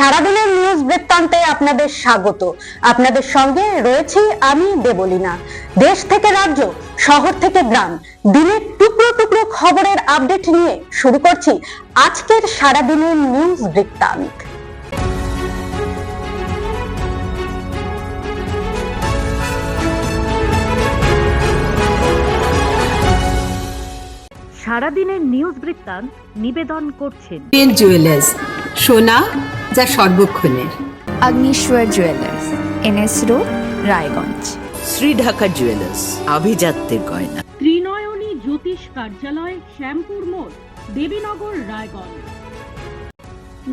সারাদিনের নিউজ বৃত্তান্তে আপনাদের স্বাগত। আপনাদের সঙ্গে রয়েছি আমি দেবলীনা। দেশ থেকে রাজ্য, শহর থেকে গ্রাম, দিনের টুকরো টুকরো খবরের আপডেট নিয়ে শুরু করছি আজকের সারাদিনের নিউজ বৃত্তান্ত। সারাদিনের নিউজ বৃত্তান্ত নিবেদন করছেন জুয়েলার্স, সোনা যা সর্বক্ষণের। Agnishwar jewellers, NS road, Raiganj. Shri Dhaka jewellers, আভিজাত্যের গয়না। ত্রিনয়নী জ্যোতিষ কার্যালয়, শ্যামপুর মোড়, দেবীনগর, রায়গঞ্জ।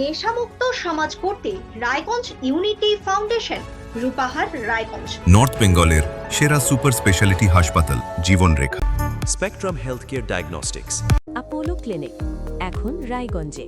নেশামুক্ত সমাজ করতে Raiganj unity foundation, Rupahar, Raiganj. North বেঙ্গলের সেরা সুপার স্পেশালিটি হাসপাতাল Jibanrekha. Spectrum health care diagnostics, Apollo clinic, এখন রায়গঞ্জে।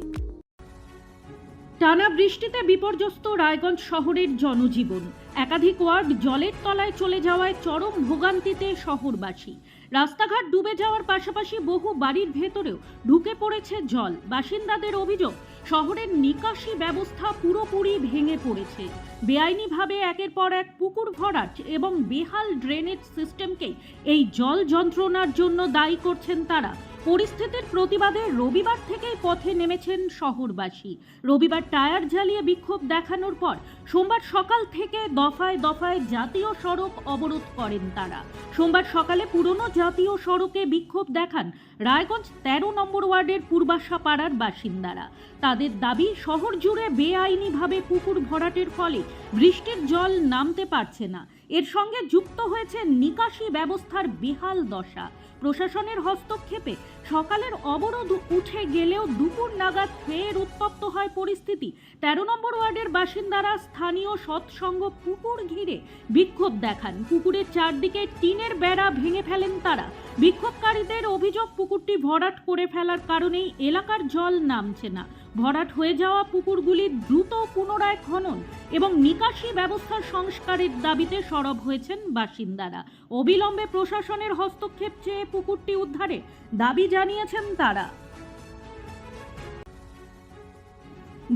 টানা বৃষ্টিতে বিপর্যস্ত রায়গঞ্জ শহরের জনজীবন। একাধিক ওয়ার্ড জলের তলায় চলে যাওয়ায় চরম ভোগান্তিতে শহরবাসী। রাস্তাঘাট ডুবে যাওয়ার পাশাপাশি বহু বাড়ির ভেতরেও ঢুকে পড়েছে জল। বাসিন্দাদের অভিযোগ, শহরের নিকাশি ব্যবস্থা পুরোপুরি ভেঙে পড়েছে। বেআইনিভাবে একের পর এক পুকুর ভরাট এবং বেহাল ড্রেনেজ সিস্টেমকেই এই জল যন্ত্রণার জন্য দায়ী করছেন তারা। পরিস্থিতির প্রতিবাদে রবিবার থেকেই পথে নেমেছেন শহরবাসী। রবিবার টায়ার জ্বালিয়ে বিক্ষোভ দেখানোর পর সোমবার সকাল থেকে দফায় দফায় জাতীয় সড়ক অবরোধ করেন তারা। সোমবার সকালে পুরনো জাতীয় সড়কে বিক্ষোভ দেখান রায়গঞ্জ ১৩ নম্বর ওয়ার্ডের পূর্বাশা পাড়ার বাসিন্দারা। তাদের দাবি, শহর জুড়ে বেআইনিভাবে পুকুর ভরাটের ফলে বৃষ্টির জল নামতে পারছে না। এর সঙ্গে যুক্ত হয়েছে নিকাশি ব্যবস্থার বেহাল দশা। প্রশাসনের হস্তক্ষেপে সকালের অবরোধ উঠে গেলেও দুপুর নাগাদ ফের উত্তপ্ত হয় পরিস্থিতি। ১৩ নম্বর ওয়ার্ডের বাসিন্দারা স্থানীয় সৎসঙ্গ পুকুর ঘিরে বিক্ষোভ দেখান। পুকুরের চারদিকে টিনের বেড়া ভেঙে ফেলেন তারা। বিক্ষোভকারীদের অভিযোগ, পুকুরটি ভরাট করে ফেলার কারণেই এলাকার জল নামছে না। ভরাট হয়ে যাওয়া পুকুরগুলি দ্রুত পুনরায় খনন এবং নিকাশি ব্যবস্থার সংস্কারের দাবিতে সরব হয়েছেন বাসিন্দারা। অবিলম্বে প্রশাসনের হস্তক্ষেপ চেয়ে পুকুরটি উদ্ধারে দাবি জানিয়েছেন তারা।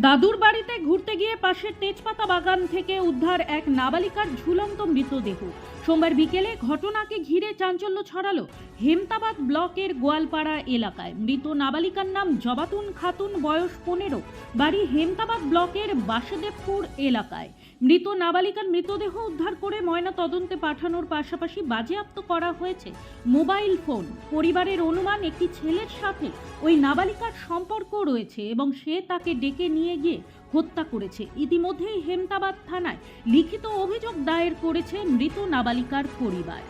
দাদুর বাড়িতে ঘুরতে গিয়ে পাশের তেজপাতা বাগান থেকে উদ্ধার এক নাবালিকার ঝুলন্ত মৃতদেহ। সোমবার বিকেলে ঘটনাকে ঘিরে চাঞ্চল্য ছড়ালো হেমতাবাদ ব্লকের গোয়ালপাড়া এলাকায়। মৃত নাবালিকার নাম জবাতুন খাতুন, বয়স 15, বাড়ি হেমতাবাদ ব্লকের বাসুদেবপুর এলাকায়। মৃত নাবালিকার মৃতদেহ উদ্ধার করে ময়না তদন্তে পাঠানোর পাশাপাশি বাজেয়াপ্ত করা হয়েছে মোবাইল ফোন। পরিবারের অনুমান, একটি ছেলের সাথে ওই নাবালিকার সম্পর্ক রয়েছে এবং সে তাকে ডেকে নিয়ে গিয়ে হত্যা করেছে। ইতিমধ্যেই হেমতাবাদ থানায় লিখিত অভিযোগ দায়ের করেছে মৃত নাবালিকার পরিবার।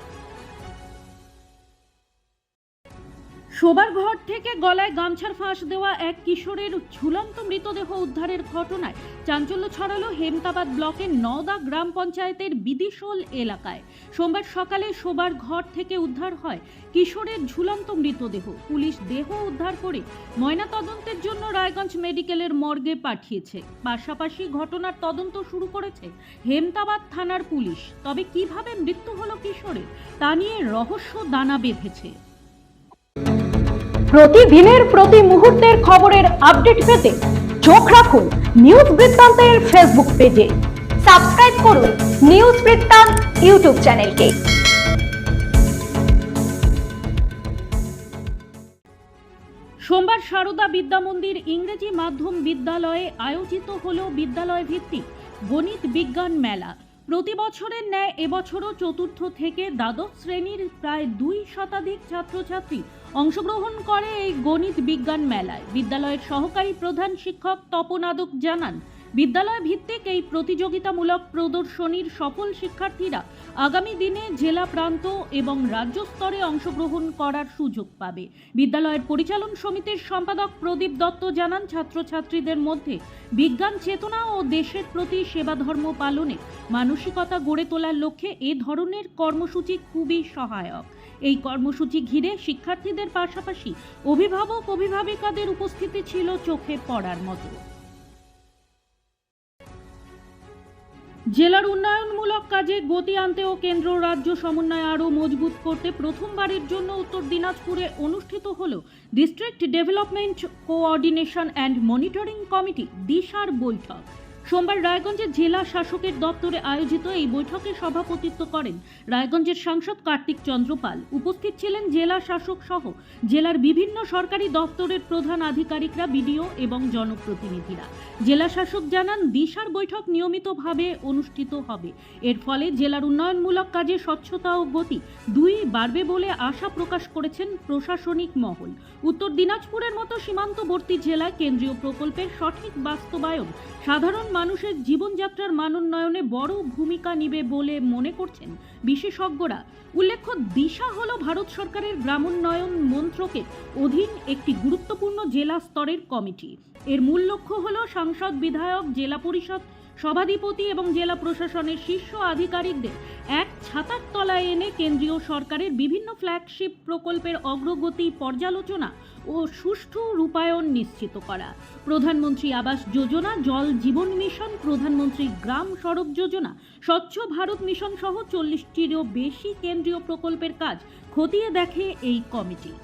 শোবার ঘর থেকে গলায় গামছার ফাঁস দেওয়া এক কিশোরের ঝুলন্ত মৃতদেহ উদ্ধারের ঘটনায় চাঞ্চল্য ছড়ালো হেমতাবাদ ব্লকের নওদা গ্রাম পঞ্চায়েতের বিদিশোল এলাকায়। সোমবার সকালে শোবার ঘর থেকে উদ্ধার হয় কিশোরের ঝুলন্ত মৃতদেহ। পুলিশ দেহ উদ্ধার করে ময়নাতদন্তের জন্য রায়গঞ্জ মেডিকেলের মর্গে পাঠিয়েছে। পাশাপাশি ঘটনার তদন্ত শুরু করেছে হেমতাবাদ থানার পুলিশ। তবে কিভাবে মৃত্যু হলো কিশোরের, তা নিয়ে রহস্য দানা বেঁধেছে। প্রতিদিনের প্রতি মুহূর্তের খবরের আপডেট পেতে চোখ রাখুন নিউজ বৃত্তান্তের ফেসবুক পেজে। সাবস্ক্রাইব করুন নিউজ বৃত্তান্ত ইউটিউব চ্যানেলকে। সোমবার সারদা বিদ্যা মন্দির ইংরেজি মাধ্যম বিদ্যালয়ে আয়োজিত হল বিদ্যালয় ভিত্তিক গণিত বিজ্ঞান মেলা। প্রতি বছরের ন্যায় এবছরও চতুর্থ থেকে দ্বাদশ শ্রেণীর প্রায় 2 শতাধিক ছাত্রছাত্রী অংশগ্রহণ করে এই গণিত বিজ্ঞান মেলায়। বিদ্যালয়ের সহকারী প্রধান শিক্ষক তপন আদক জানান, বিদ্যালয় ভিত্তিক এই প্রতিযোগিতামূলক প্রদর্শনীর সফল শিক্ষার্থীরা আগামী দিনে জেলা প্রান্ত এবং রাজ্য স্তরে অংশগ্রহণ করার সুযোগ পাবে। বিদ্যালয়ের পরিচালন সমিতির সম্পাদক প্রদীপ দত্ত জানান, ছাত্রছাত্রীদের মধ্যে বিজ্ঞান চেতনা ও দেশের প্রতি সেবা ধর্ম পালনে মানসিকতা গড়ে তোলার লক্ষ্যে এ ধরনের কর্মসূচি খুবই সহায়ক। এই কর্মসূচি ঘিরে শিক্ষার্থীদের পাশাপাশি অভিভাবক অভিভাবিকাদের উপস্থিতি ছিল চোখে পড়ার মতো। জেলার উন্নয়নমূলক কাজে গতি আনতে ও কেন্দ্র রাজ্য সমন্বয় আরও মজবুত করতে প্রথমবারের জন্য উত্তর দিনাজপুরে অনুষ্ঠিত হল district development coordination and monitoring committee দিশার বৈঠক। সোমবার রায়গঞ্জের জেলা শাসকের দপ্তরে আয়োজিত এই বৈঠকে সভাপতিত্ব করেন রায়গঞ্জের সাংসদ কার্তিক চন্দ্র পাল। উপস্থিত ছিলেন জেলা শাসক সহ জেলার বিভিন্ন সরকারি দপ্তরের প্রধান আধিকারিকরা, বিডিও এবং জনপ্রতিনিধিরা। জেলা শাসক জানান, দিশার বৈঠক নিয়মিতভাবে অনুষ্ঠিত হবে। এর ফলে জেলার উন্নয়নমূলক কাজে স্বচ্ছতা ও গতি দুই বাড়বে বলে আশা প্রকাশ করেছেন প্রশাসনিক মহল। উত্তর দিনাজপুরের মতো সীমান্তবর্তী জেলায় কেন্দ্রীয় প্রকল্পের সঠিক বাস্তবায়ন সাধারণ মানুষের জীবনযাত্রার মানোন্নয়নে বড় ভূমিকা নেবে বলে মনে করছেন বিশেষজ্ঞরা। উল্লেখ্য, দিশা হল ভারত সরকারের গ্রামোন্নয়ন মন্ত্রকের অধীন একটি গুরুত্বপূর্ণ জেলা স্তরের কমিটি। এর মূল লক্ষ্য হল সাংসদ, বিধায়ক, জেলা পরিষদ সভাধিপতি এবং জেলা প্রশাসনের শীর্ষ আধিকারিকদের এক ছাতার তলায় এনে কেন্দ্রীয় সরকারের বিভিন্ন ফ্ল্যাগশিপ প্রকল্পের অগ্রগতি পর্যালোচনা ও সুষ্ঠু রূপায়ণ নিশ্চিত করা। প্রধানমন্ত্রী আবাস যোজনা, জল জীবন মিশন, প্রধানমন্ত্রী গ্রাম সড়ক যোজনা, স্বচ্ছ ভারত মিশন সহ 40টিরও বেশি কেন্দ্রীয় প্রকল্পের কাজ খতিয়ে দেখে এই কমিটি।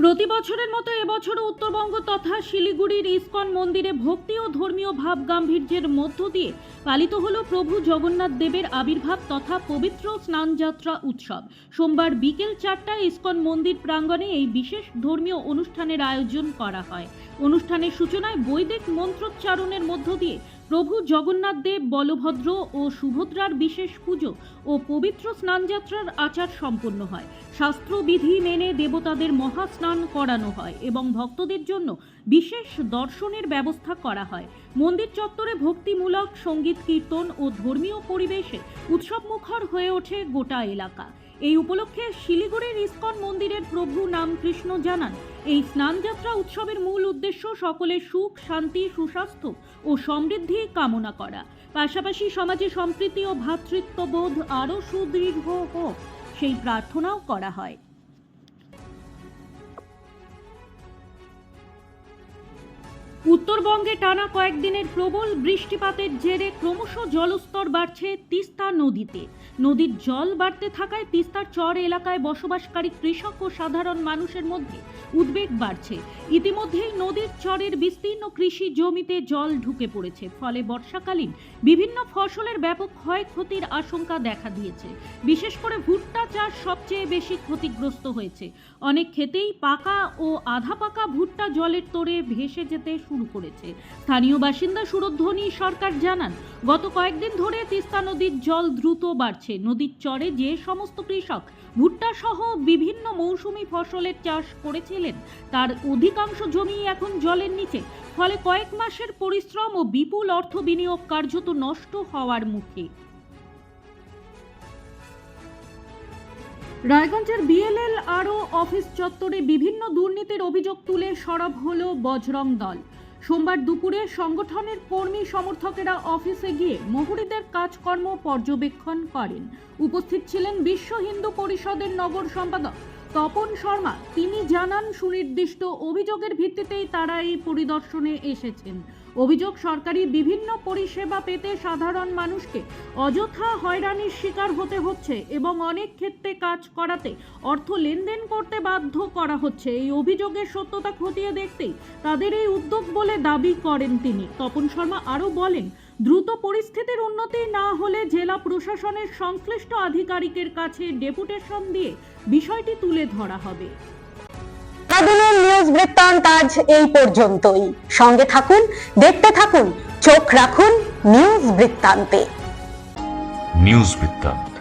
প্রতি বছরের মতো এবছরও উত্তরবঙ্গ তথা শিলিগুড়ির ইসকন মন্দিরে ভক্তি ও ধর্মীয় ভাব গাম্ভীর্যের মধ্য দিয়ে পালিত হল প্রভু জগন্নাথ দেবের আবির্ভাব তথা পবিত্র স্নানযাত্রা উৎসব। সোমবার বিকেল 4টায় ইসকন মন্দির প্রাঙ্গণে এই বিশেষ ধর্মীয় অনুষ্ঠানের আয়োজন করা হয়। অনুষ্ঠানের সূচনায় বৈদিক মন্ত্রোচ্চারণের মধ্য দিয়ে প্রভু জগন্নাথ দেব, বলভদ্র ও সুভদ্রার বিশেষ পুজো ও পবিত্র স্নানযাত্রার আচার সম্পন্ন হয়। শাস্ত্রবিধি মেনে দেবতাদের মহাস্নান করানো হয় এবং ভক্তদের জন্য বিশেষ দর্শনের ব্যবস্থা করা হয়। মন্দির চত্বরে ভক্তিমূলক সঙ্গীত, কীর্তন ও ধর্মীয় পরিবেশে উৎসবমুখর হয়ে ওঠে গোটা এলাকা। এই উপলক্ষে শিলিগুড়ির ইসকন মন্দিরের প্রভু রামকৃষ্ণ জানান, এই স্নানযাত্রা উৎসবের মূল উদ্দেশ্য সকলের সুখ, শান্তি, সুস্বাস্থ্য ও সমৃদ্ধি কামনা করা। পাশাপাশি সমাজে সম্প্রীতি ও ভ্রাতৃত্ববোধ আরও সুদৃঢ় হোক সেই প্রার্থনাও করা হয়। উত্তরবঙ্গে টানা কয়েকদিনের প্রবল বৃষ্টিপাতের জেরে ক্রমশ জলস্তর বাড়ছে তিস্তা নদীতে। নদীর জল বাড়তে থাকায় তিস্তার চর এলাকায় বসবাসকারী কৃষক ও সাধারণ মানুষের মধ্যে উদ্বেগ বাড়ছে। ইতিমধ্যেই নদীর চরের বিস্তীর্ণ কৃষি জমিতে জল ঢুকে পড়েছে, ফলে বর্ষাকালীন বিভিন্ন ফসলের ব্যাপক ক্ষয়ক্ষতির আশঙ্কা দেখা দিয়েছে। বিশেষ করে ভুট্টা চাষ সবচেয়ে বেশি ক্ষতিগ্রস্ত হয়েছে। অনেক ক্ষেতেই পাকা ও আধা পাকা ভুট্টা জলের তোড়ে ভেসে যেতে শুরু করেছে। স্থানীয় বাসিন্দা সুরধ্বনি সরকার জানান, গত কয়েকদিন ধরে তিস্তা নদীর জল দ্রুত বাড়ছে। নদীর চরে যে সমস্ত কৃষক ভুট্টা সহ বিভিন্ন মৌসুমী ফসলের চাষ করেছিলেন তার অধিকাংশ জমি এখন জলের নিচে, ফলে কয়েক মাসের পরিশ্রম ও বিপুল অর্থ বিনিয়োগ কার্যত নষ্ট হওয়ার মুখে। রায়গঞ্জের বিএলএল আরও অফিস চত্বরে বিভিন্ন দুর্নীতির অভিযোগ তুলে সরব হল বজরং দল। সোমবার দুপুরে সংগঠনের কর্মী সমর্থকেরা অফিসে গিয়ে মহুরিদের কাজকর্ম পর্যবেক্ষণ করেন। উপস্থিত ছিলেন বিশ্ব হিন্দু পরিষদের নগর সম্পাদক তপন শর্মা। তিনি জানান, সুনির্দিষ্ট অভিযোগের ভিত্তিতেই তারা এই পরিদর্শনে এসেছেন। অভিযোগ, সরকারি বিভিন্ন পরিষেবা পেতে সাধারণ মানুষকে অযথা হয়রানির শিকার হতে হচ্ছে এবং অনেক ক্ষেত্রে কাজ করাতে অর্থ লেনদেন করতে বাধ্য করা হচ্ছে। এই অভিযোগের সত্যতা খতিয়ে দেখতেই তাদের এই উদ্যোগ বলে দাবি করেন তিনি। তপন শর্মা আরও বলেন, দ্রুত পরিস্থিতির উন্নতি না হলে জেলা প্রশাসনের সংশ্লিষ্ট আধিকারিকের কাছে ডেপুটেশন দিয়ে বিষয়টি তুলে ধরা হবে। সারাদিনের নিউজ বৃত্তান্ত আজ এই পর্যন্তই। সঙ্গে থাকুন, দেখতে থাকুন, চোখ রাখুন নিউজ বৃত্তান্তে। নিউজ বৃত্তান্ত,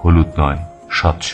হলুদ নয়, স্বচ্ছ।